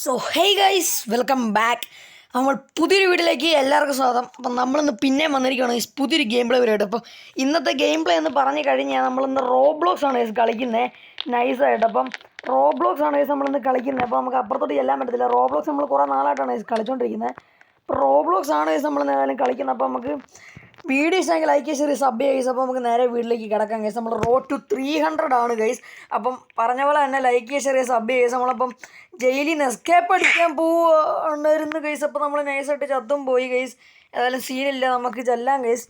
So hey guys, welcome back. നമ്മൾ പുതിയൊരു വീഡിയോയിലേക്ക് എല്ലാവർക്കും സ്വാഗതം. അപ്പം നമ്മളിന്ന് പിന്നെയും വന്നിരിക്കുകയാണ് ഗൈസ് പുതിയൊരു ഗെയിം പ്ലേ വരെയായിട്ട്. അപ്പോൾ ഇന്നത്തെ ഗെയിം പ്ലേ എന്ന് പറഞ്ഞു കഴിഞ്ഞാൽ നമ്മളിന്ന് റോബ്ലോക്സ് ആണ് ഗൈസ് കളിക്കുന്നത് നൈസായിട്ട്. അപ്പം റോബ്ലോക്സ് ആണ് ഗൈസ് നമ്മളിന്ന് കളിക്കുന്നത്. അപ്പോൾ നമുക്ക് അപ്പുറത്തോട്ട് ചെല്ലാൻ പറ്റത്തില്ല. റോബ്ലോക്സ് നമ്മൾ കുറേ നാളായിട്ടാണ് ഗൈസ് കളിച്ചുകൊണ്ടിരിക്കുന്നത്. അപ്പോൾ റോബ്ലോക്സ് ആണ് ഗൈസ് നമ്മൾ ഏതായാലും കളിക്കുന്നത്. അപ്പോൾ നമുക്ക് വീഡിയോ ഇഷ്ടമെങ്കിൽ ലൈക്ക് ഷെയർ സബ് ഗൈസ്. അപ്പോൾ നമുക്ക് നേരെ വീട്ടിലേക്ക് കിടക്കാം ഗൈസ്. നമ്മൾ റോഡ് ടു 300 ആണ് ഗൈസ്. അപ്പം പറഞ്ഞ പോലെ തന്നെ ലൈക്ക് ഷെയർ സബ് ഗൈസ്. നമ്മളപ്പം ജയിലിൽ നിന്ന് എസ്കേപ്പ് അടിക്കാൻ പോവായിരുന്നു ഗൈസ്. അപ്പോൾ നമ്മൾ നൈസായിട്ട് ചത്തും പോയി ഗൈസ്. ഏതായാലും സീനില്ല, നമുക്ക് ചെല്ലാം ഗൈസ്.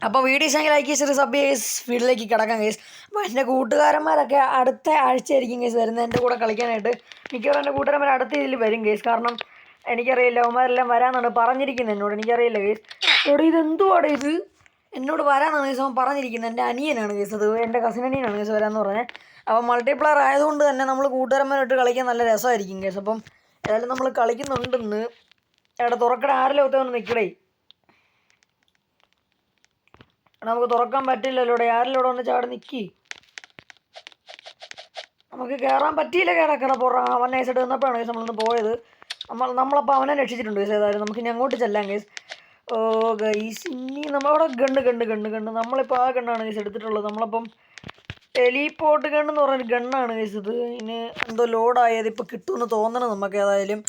അപ്പോൾ വീഡിയോ ഇഷ്ടമെങ്കിൽ ലൈക്ക് ഷെയർ സബ് ഗൈസ്. വീട്ടിലേക്ക് കിടക്കാം ഗൈസ്. അപ്പോൾ എൻ്റെ കൂട്ടുകാരന്മാരൊക്കെ അടുത്ത ആഴ്ചയായിരിക്കും ഗൈസ് വരുന്നത് എൻ്റെ കൂടെ കളിക്കാനായിട്ട്. മിക്കവാറും എൻ്റെ കൂട്ടുകാരന്മാർ അടുത്ത ഇതിൽ വരും ഗൈസ്. കാരണം എനിക്കറിയില്ല, അവന്മാരെല്ലാം വരാമെന്നാണ് പറഞ്ഞിരിക്കുന്നത് എന്നോട്. എനിക്കറിയില്ല ഗൈസ്. എവിടെ ഇതെന്തുവാടെ ഇത് എന്നോട് വരാമെന്നാണ് ഗൈസ് അവൻ പറഞ്ഞിരിക്കുന്നത്. എൻ്റെ അനിയനാണ് ഗൈസ്, അത് എൻ്റെ കസിൻ അനിയനാണ് ഗൈസ് വരാമെന്ന് പറഞ്ഞത്. അപ്പോൾ മൾട്ടിപ്ലെയർ ആയതുകൊണ്ട് തന്നെ നമ്മൾ കൂട്ടുകാരന്മാരായിട്ട് കളിക്കാൻ നല്ല രസമായിരിക്കും ഗൈസ്. അപ്പം ഏതായാലും നമ്മൾ കളിക്കുന്നുണ്ടെന്ന്. എവിടെ തുറക്കട ആരെല്ലാം ഒത്തവന്ന് നിൽക്കടേ. നമുക്ക് തുറക്കാൻ പറ്റില്ലല്ലോ. ഇവിടെ ആരെല്ലാം ഇവിടെ വന്ന് ചാടി നിൽക്കി. നമുക്ക് കയറാൻ പറ്റിയില്ല. കയറാ പോറാ അവൻ നൈസായിട്ട് നിന്നപ്പോഴാണ് ഗൈസ് നമ്മളൊന്ന് പോയത്. നമ്മളപ്പോൾ അവനെ രക്ഷിച്ചിട്ടുണ്ട് ഗൈസ്. ഏതായാലും നമുക്ക് ഇനി അങ്ങോട്ട് ചെല്ലാം ഗൈസ്. ഓ ഗൈസ്, ഇനി നമ്മളവിടെ ഗണ്ണ് നമ്മളിപ്പോൾ ആ ഗണ്ണാണ് ഗൈസ് എടുത്തിട്ടുള്ളത്. നമ്മളപ്പം ടെലിപോർട്ട് ഗണ്ണെന്ന് പറഞ്ഞൊരു ഗണ്ണാണ് ഗൈസ് ഇത്. ഇതിന് എന്തോ ലോഡായത് ഇപ്പോൾ കിട്ടുമെന്ന് തോന്നണം നമുക്ക്. ഏതായാലും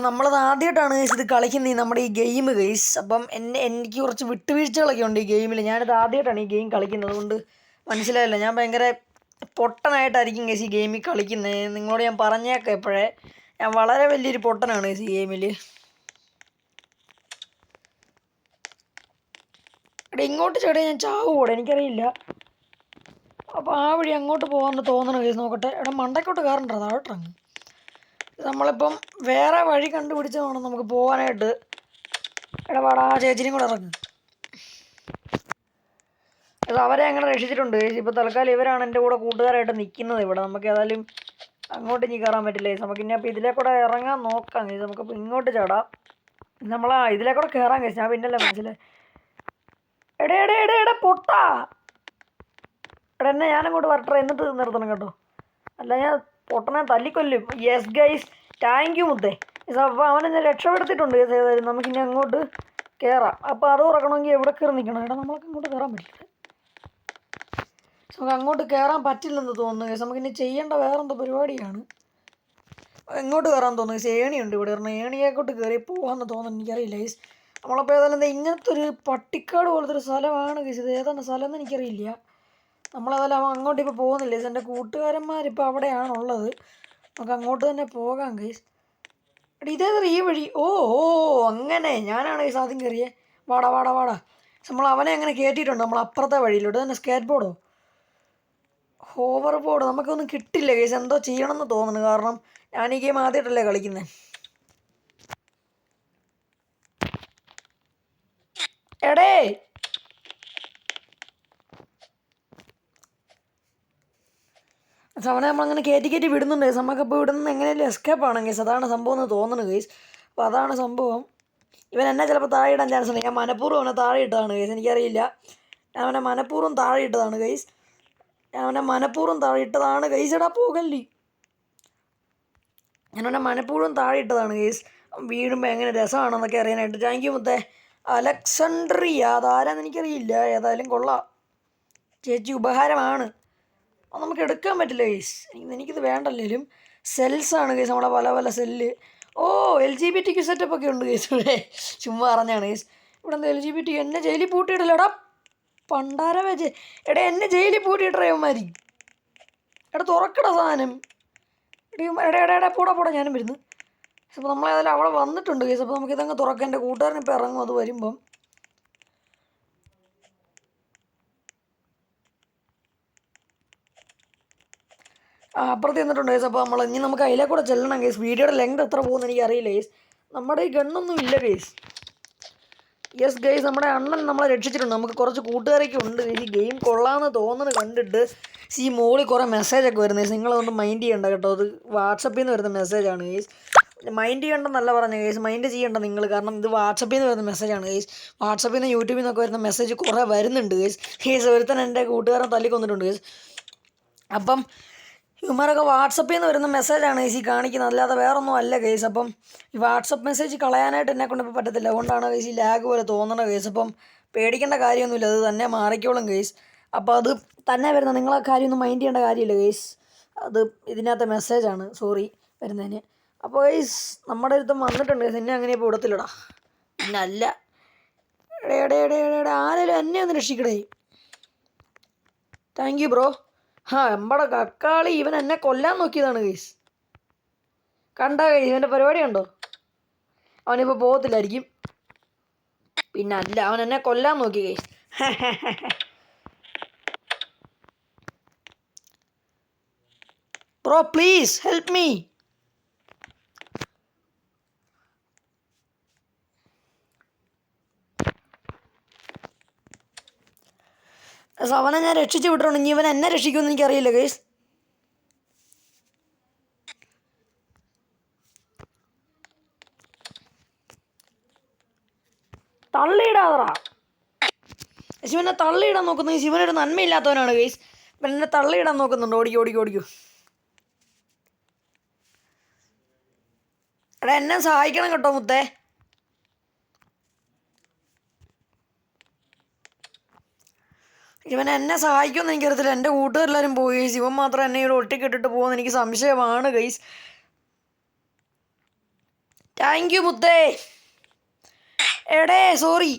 നമ്മളത് ആദ്യമായിട്ടാണ് ഗൈസ് ഇത് കളിക്കുന്നത് നമ്മുടെ ഈ ഗെയിം ഗൈസ്. അപ്പം എനിക്ക് കുറച്ച് വിട്ടുവീഴ്ചകളൊക്കെ ഉണ്ട് ഈ ഗെയിമിൽ. ഞാനിത് ആദ്യമായിട്ടാണ് ഈ ഗെയിം കളിക്കുന്നത്. അതുകൊണ്ട് മനസ്സിലായില്ല, ഞാൻ ഭയങ്കര പൊട്ടനായിട്ടായിരിക്കും ഗൈസ് ഈ ഗെയിമിൽ കളിക്കുന്നത്. നിങ്ങളോട് ഞാൻ പറഞ്ഞേക്കാം എപ്പോഴേ, ഞാൻ വളരെ വലിയൊരു പൊട്ടനാണ് ഗൈസ് ഈ ഗെയിമിൽ. ഇവിടെ ഇങ്ങോട്ട് ചേട്ടാ ഞാൻ ചാവുകൂടെ എനിക്കറിയില്ല. അപ്പോൾ ആ വഴി അങ്ങോട്ട് പോകാമെന്ന് തോന്നണം കേസ്. നോക്കട്ടെ. ഇവിടെ മണ്ടയ്ക്കോട്ട് കയറണ്ടോ താഴോട്ടിറങ്ങി. നമ്മളിപ്പം വേറെ വഴി കണ്ടുപിടിച്ച് വേണം നമുക്ക് പോകാനായിട്ട്. ഇവിടെ വാടാ, ചേച്ചിനും കൂടെ ഇറങ്ങും. അത് അവരെ അങ്ങനെ രക്ഷിച്ചിട്ടുണ്ട് കേസ്. ഇപ്പോൾ തൽക്കാലം ഇവരാണ് എൻ്റെ കൂടെ കൂട്ടുകാരായിട്ട് നിൽക്കുന്നത് ഇവിടെ. നമുക്ക് ഏതായാലും അങ്ങോട്ട് ഇനി കയറാൻ പറ്റില്ല കേസ്. നമുക്ക് ഇനി അപ്പോൾ ഇതിലെ കൂടെ ഇറങ്ങാൻ നോക്കാം കേസ്. നമുക്കപ്പോൾ ഇങ്ങോട്ട് ചാടാം. ഇതിലെ കൂടെ കയറാൻ കേസ്. ഞാൻ പിന്നല്ലേ മനസ്സിലായി. എടേ പൊട്ടാ. എടാ എന്നെ ഞാനങ്ങോട്ട് വരട്ടെ, എന്നിട്ട് നിർത്തണം കേട്ടോ, അല്ല ഞാൻ പൊട്ടനെ തല്ലിക്കൊല്ലും. യെസ് ഗൈസ്, താങ്ക് യു മുത്തേ. അപ്പോൾ അവനെന്നെ രക്ഷപ്പെടുത്തിയിട്ടുണ്ട് ഗൈസ്. ഏതായാലും നമുക്കിനി അങ്ങോട്ട് കയറാം. അപ്പോൾ അത് തുറക്കണമെങ്കിൽ എവിടെ കയറി നിൽക്കണം. എടാ നമ്മൾക്ക് അങ്ങോട്ട് കയറാൻ പറ്റില്ല. നമുക്ക് അങ്ങോട്ട് കയറാൻ പറ്റില്ലെന്ന് തോന്നുന്നു ഗൈസ്. നമുക്കിനി ചെയ്യേണ്ട വേറെന്തോ പരിപാടിയാണ്. എങ്ങോട്ട് കയറാൻ തോന്നുന്നു ഗൈസ്. ഏണിയുണ്ട് ഇവിടെ. പറഞ്ഞാൽ ഏണിയേക്കോട്ട് കയറി പോകാമെന്ന് തോന്നുന്നു, എനിക്കറിയില്ല ഗൈസ്. നമ്മളപ്പോൾ ഏതായാലും എന്താ ഇങ്ങനത്തെ ഒരു പട്ടിക്കാട് പോലത്തെ ഒരു സ്ഥലമാണ് ഗൈസ്. ഇത് ഏതാണ് സ്ഥലം എന്ന് എനിക്കറിയില്ല. നമ്മളേതായാലും അങ്ങോട്ട് ഇപ്പോൾ പോകുന്നില്ല ഗൈസ്. എൻ്റെ കൂട്ടുകാരന്മാരിപ്പോൾ അവിടെയാണുള്ളത്. നമുക്ക് അങ്ങോട്ട് തന്നെ പോകാം ഗൈസ്. എടാ ഇതേതാ ഈ വഴി? ഓ അങ്ങനെ ഞാനാണ് ഗൈസ് ആദ്യം കയറിയേ. വാടാ. നമ്മൾ അവനെ അങ്ങനെ കയറ്റിയിട്ടുണ്ട് നമ്മൾ അപ്പുറത്തെ വഴിയിലോട്ട്. തന്നെ സ്കേറ്റ് ബോർഡോ ഹോവർ ബോർഡ് നമുക്കൊന്നും കിട്ടില്ല ഗൈസ്. എന്തോ ചെയ്യണമെന്ന് തോന്നുന്നു. കാരണം ഞാൻ ഈ ഗെയിം ആദ്യമായിട്ടല്ലേ കളിക്കുന്നത്. എടേ അവനെ നമ്മളങ്ങനെ കയറ്റി വിടുന്നുണ്ട് ഗൈസ്. നമുക്കപ്പോൾ ഇവിടെ നിന്ന് എങ്ങനെയല്ലേ എസ്കേപ്പ് ആണ് ഗൈസ്. അതാണ് സംഭവം എന്ന് തോന്നുന്നു ഗൈസ്. അപ്പോൾ അതാണ് സംഭവം. ഇവൻ എന്നെ ചിലപ്പോൾ താഴെ ഇടാൻ ചാൻസ് ഉണ്ട്. ഞാൻ മനഃപൂർവ്വം അവനെ താഴെ ഇട്ടതാണ് ഗൈസ്. എനിക്കറിയില്ല, ഞാൻ അവനെ മനഃപൂർവ്വം താഴെ ഇട്ടതാണ് ഗൈസ്. എടാ പോകല്ലേ. ഞാൻ അവനെ മനഃപൂർവ്വം താഴെ ഇട്ടതാണ് ഗൈസ്. വീഴുമ്പോൾ എങ്ങനെ രസമാണെന്നൊക്കെ അറിയാനായിട്ട്. താങ്ക് യു മുത്തേ. അലക്സാണ്ട്രിയ, അതാരാന്ന് എനിക്കറിയില്ല. ഏതായാലും കൊള്ളാം ചേച്ചി, ഉപഹാരമാണ്. അത് നമുക്ക് എടുക്കാൻ പറ്റില്ല ഗൈസ്. എനിക്കിത് വേണ്ടല്ലേലും. സെൽസാണ് ഗൈസ്, നമ്മുടെ പല സെല്ല്. ഓ LGBT സെറ്റപ്പ് ഒക്കെ ഉണ്ട് ഗൈസ് ഇവിടെ. ചുമ്മാ അറിഞ്ഞാണ് ഗൈസ്. ഇവിടെ എന്താ LGBT. എന്നെ ജയിലിൽ പൂട്ടിയിടല്ലോ. പണ്ടാര വെച്ച് എന്നെ ജയിലിൽ പൂട്ടിയിട്ടേ അവന്മാരി. തുറക്കട സാധനം. പോടാ ഞാനും വരുന്നു. അപ്പോൾ നമ്മളേതായാലും അവിടെ വന്നിട്ടുണ്ട് ഗൈസ്. അപ്പോൾ നമുക്കിതങ്ങ് തുറക്കാം. എൻ്റെ കൂട്ടുകാരൻ ഇപ്പോൾ ഇറങ്ങും അത് വരുമ്പം. അപ്പുറത്ത് ചെന്നിട്ടുണ്ട് ഗൈസ്. അപ്പോൾ ഇനി നമുക്ക് അതിലെ കൂടെ ചെല്ലണം ഗൈസ്. വീഡിയോയുടെ ലെങ്ത് എത്ര പോകുമെന്ന് എനിക്കറിയില്ല ഗൈസ്. നമ്മുടെ ഈ ഗണ്ണൊന്നും ഇല്ല ഗൈസ്. യെസ് ഗൈസ്, നമ്മുടെ അണ്ണൻ നമ്മളെ രക്ഷിച്ചിട്ടുണ്ട്. നമുക്ക് കുറച്ച് കൂട്ടുകാരൊക്കെ ഉണ്ട് ഗൈസ്. ഈ ഗെയിം കൊള്ളാമെന്ന് തോന്നുന്നു കണ്ടിട്ട്. ഈ മോളിൽ കുറേ മെസ്സേജൊക്കെ വരുന്നത് ഗൈസ്. നിങ്ങളതൊന്നും മൈൻഡ് ചെയ്യണ്ട കേട്ടോ. അത് വാട്സപ്പിൽ നിന്ന് വരുന്ന മെസ്സേജാണ് ഗൈസ്. മൈൻഡ് ചെയ്യണ്ടെന്നല്ല പറഞ്ഞ ഗൈസ്, മൈൻഡ് ചെയ്യേണ്ട നിങ്ങൾ. കാരണം ഇത് വാട്സപ്പിൽ നിന്ന് വരുന്ന മെസ്സേജാണ് ഗൈസ്. വാട്സപ്പിൽ നിന്ന് യൂട്യൂബിൽ നിന്നൊക്കെ വരുന്ന മെസ്സേജ് കുറേ വരുന്നുണ്ട് ഗൈസ്. ഒരുത്തൻ എൻ്റെ കൂട്ടുകാരൻ തല്ലിക്കൊന്നിട്ടുണ്ട് ഗൈസ്. അപ്പം ഇവന്മാരൊക്കെ വാട്സപ്പിൽ നിന്ന് വരുന്ന മെസ്സേജാണ് ഗൈസ് ഈ കാണിക്കുന്നത്, അല്ലാതെ വേറൊന്നും അല്ല ഗൈസ്. അപ്പം ഈ വാട്സപ്പ് മെസ്സേജ് കളയാനായിട്ട് എന്നെ കൊണ്ട് ഇപ്പോൾ പറ്റത്തില്ല, അതുകൊണ്ടാണ് ഗൈസ് ഈ ലാഗ് പോലെ തോന്നണത് ഗൈസ്. അപ്പം പേടിക്കേണ്ട കാര്യമൊന്നുമില്ല, അത് തന്നെ മാറിക്കോളും ഗൈസ്. അപ്പോൾ അത് തന്നെ വരുന്ന നിങ്ങളെ കാര്യമൊന്നും മൈൻഡ് ചെയ്യേണ്ട കാര്യമില്ല ഗൈസ്, അത് ഇതിനകത്തെ മെസ്സേജാണ്, സോറി വരുന്നതിന്. അപ്പോൾ ഗൈസ് നമ്മുടെ അടുത്തും വന്നിട്ടുണ്ട് ഗൈസ്, എന്നെ അങ്ങനെ ഇപ്പോൾ വിടത്തില്ലടാ, പിന്നെ അല്ല ആരെങ്കിലും എന്നെ ഒന്ന് രക്ഷിക്കടേ. Thank you bro. നമ്മുടെ കക്കാളി ഇവൻ എന്നെ കൊല്ലാൻ നോക്കിയതാണ് ഗൈസ്, കണ്ട ഗൈസ് ഇവൻ്റെ പരിപാടി കണ്ടോ. അവനിപ്പോൾ പോകത്തില്ലായിരിക്കും, പിന്നെ അല്ല അവൻ എന്നെ കൊല്ലാൻ നോക്കി guys. Bro please help me. അവനെ ഞാൻ രക്ഷിച്ച് വിട്ടിട്ടുണ്ട്, ഇനി ഇവൻ എന്നെ രക്ഷിക്കുമെന്ന് എനിക്കറിയില്ല ഗൈസ്. തള്ളിയിടാതറാ, ശിവനെ തള്ളിയിടാൻ നോക്കുന്നു. ശിവനൊരു നന്മയില്ലാത്തവനാണ് ഗൈസ്, ഇവൻ എന്നെ തള്ളിയിടാൻ നോക്കുന്നുണ്ട്. ഓടിക്കൂ. എടാ എന്നെ സഹായിക്കണം കേട്ടോ മുത്തേ. ഇവൻ എന്നെ സഹായിക്കുമെന്ന് എനിക്കറിയത്തില്ല, എൻ്റെ കൂട്ടുകാരെല്ലാവരും പോയി, ശിവൻ മാത്രം എന്നെ ഇവിടെ ഒറ്റയ്ക്ക് ഇട്ടിട്ട് പോകുമെന്ന് എനിക്ക് സംശയമാണ് ഗൈസ്. താങ്ക് യു മുത്തേ. സോറി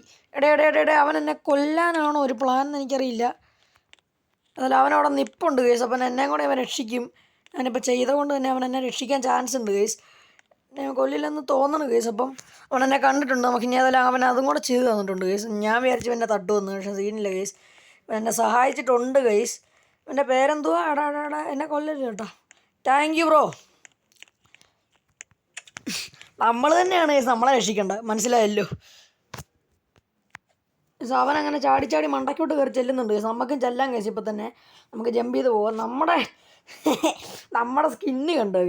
അവൻ എന്നെ കൊല്ലാനാണോ ഒരു പ്ലാൻ എന്ന് എനിക്കറിയില്ല, അതല്ല അവനവിടെ നിപ്പുണ്ട് ഗൈസ്. അപ്പം എന്നെ കൂടെ അവൻ രക്ഷിക്കും, ഞാനിപ്പോൾ ചെയ്തുകൊണ്ട് തന്നെ അവൻ എന്നെ രക്ഷിക്കാൻ ചാൻസ് ഉണ്ട് ഗൈസ്. ഞാൻ കൊല്ലില്ലെന്ന് തോന്നണം ഗൈസ്. അപ്പം അവൻ എന്നെ കണ്ടിട്ടുണ്ട്, നമുക്ക് ഇനി അതെല്ലാം അവൻ അതും കൂടെ ചെയ്ത് തന്നിട്ടുണ്ട് ഗൈസ്. ഞാൻ വിചാരിച്ചു എന്നെ തട്ടുവന്നു, പക്ഷേ സീനില്ല ഗൈസ്, എന്നെ സഹായിച്ചിട്ടുണ്ട് ഗൈസ്. എൻ്റെ പേരെന്തുവാ? എടാ എന്നെ കൊല്ലരുത് കേട്ടോ. Thank you bro. നമ്മൾ തന്നെയാണ് ഗൈസ് നമ്മളെ രക്ഷിക്കേണ്ട, മനസ്സിലായല്ലോ. അവൻ അങ്ങനെ ചാടി മണ്ടയ്ക്കോട്ട് കയറി ചെല്ലുന്നുണ്ട് ഗൈസ്, നമുക്കും ചെല്ലാൻ ഗൈസ്. ഇപ്പം തന്നെ നമുക്ക് ജമ്പ് ചെയ്ത് പോവാം. നമ്മുടെ സ്കിന്ന് കണ്ടോ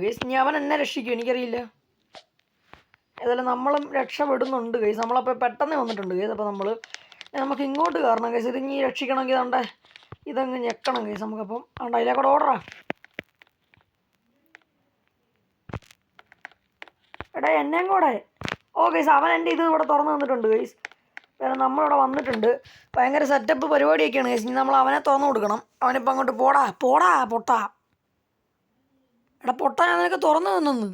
ഗൈസ്, ഇനി അവൻ എന്നെ രക്ഷിക്കും എനിക്കറിയില്ല. ഏതായാലും നമ്മളും രക്ഷപ്പെടുന്നുണ്ട് ഗൈസ്, നമ്മളപ്പോൾ പെട്ടെന്ന് വന്നിട്ടുണ്ട് ഗൈസ്. അപ്പോൾ നമുക്ക് ഇങ്ങോട്ട് കയറണം ഗൈസ്. ഇത് ഇനി രക്ഷിക്കണമെങ്കിൽ ഇതങ്ങ് ഞെക്കണം ഗൈസ് നമുക്കപ്പം. അതിലേക്കൂടെ ഓർഡറാ. എടാ എന്നെയും കൂടെ. ഓ ഗൈസ് അവൻ എൻ്റെ ഇത് ഇവിടെ തുറന്ന് തന്നിട്ടുണ്ട് ഗൈസ്. നമ്മളിവിടെ വന്നിട്ടുണ്ട്, ഭയങ്കര സെറ്റപ്പ് പരിപാടിയൊക്കെയാണ് ഗൈസ്. ഇനി നമ്മൾ അവനെ തുറന്നു കൊടുക്കണം. അവനിപ്പോൾ അങ്ങോട്ട് പോടാ പൊട്ടാ. എടാ പൊട്ടാ, ഞാൻ നിനക്ക് തുറന്നു തന്നു.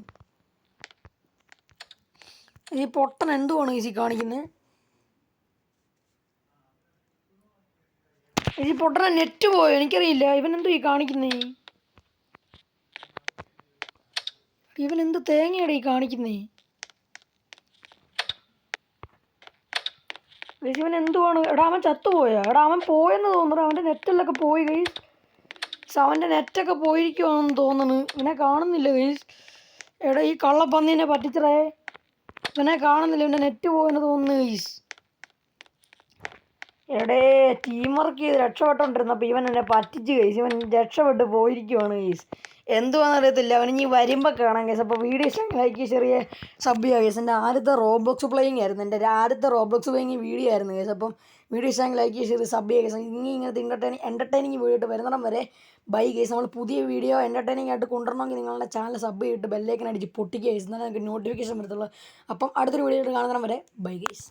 ഈ പൊട്ടൻ എന്തുവാണ് ഗൈസ് ഈ കാണിക്കുന്നത്? ഈ പൊട്ടനെ നെറ്റ് പോയോ എനിക്കറിയില്ല. ഇവനെന്തോ ഈ കാണിക്കുന്നേ? ഇവനെന്ത് തേങ്ങയുടെ ഈ കാണിക്കുന്നേ? ഗൈസ് ഇവൻ എന്തുവാണ്? എടാ അവൻ ചത്തുപോയാ? എടാ അവൻ പോയെന്ന് തോന്നുന്നു, അവൻ്റെ നെറ്റെല്ലൊക്കെ പോയി ഗൈസ്. അവൻ്റെ നെറ്റൊക്കെ പോയിരിക്കുവാണെന്ന് തോന്നുന്നു, ഇവനെ കാണുന്നില്ല ഗൈസ്. എടാ ഈ കള്ളപ്പന്നീനെ പറ്റിച്ചറേ, ഇവനെ കാണുന്നില്ല, ഇവൻ്റെ നെറ്റ് പോയെന്ന് തോന്നുന്നു ഗൈസ്. ടീം വർക്ക് ചെയ്ത് രക്ഷപ്പെട്ടോണ്ടിരുന്നപ്പോൾ ഇവൻ എന്നെ പറ്റിച്ച് ഗൈസ്. ഇവൻ രക്ഷപ്പെട്ട് പോയിരിക്കുവാണ് ഗൈസ്, എന്തുവാണെന്ന് അറിയത്തില്ല. അവനിഞ്ഞി വരുമ്പോൾ കാണാം ഗൈസ്. അപ്പോൾ വീഡിയോ ലൈക്ക് ചെറിയ സബ് ചെയ്യുക ഗൈസ്. എൻ്റെ ആദ്യത്തെ റോബ്ലോക്സ് പ്ലേയിങ് ആയിരുന്നു, എൻ്റെ ആദ്യത്തെ റോബ്ലോക്സ് പ്ലേയിങ് വീഡിയോ ആയിരുന്നു ഗൈസ്. അപ്പം വീഡിയോ ഇഷ്ടമെങ്കിൽ ലൈക്ക് ചെറിയ സബ് ചെയ്യുക ഗൈസ്. ഇങ്ങനത്തെ എൻ്റർടൈനിങ് വീഡിയോ ആയിട്ട് വരുന്നിടം വരെ ബൈ ഗൈസ്. നമ്മൾ പുതിയ വീഡിയോ എൻ്റർടൈനിങ് ആയിട്ട് കൊണ്ടുവരണമെങ്കിൽ നിങ്ങളുടെ ചാനൽ സബ് ചെയ്തിട്ട് ബെല്ലേക്കൻ അടിച്ച് പൊട്ടിക്കുക ഗൈസ്, എന്നാലും നിങ്ങൾക്ക് നോട്ടിഫിക്കേഷൻ വരത്തുള്ളൂ. അപ്പം അടുത്തൊരു വീഡിയോ ആയിട്ട് കാണുന്നിടം വരെ ബൈ ഗൈസ്.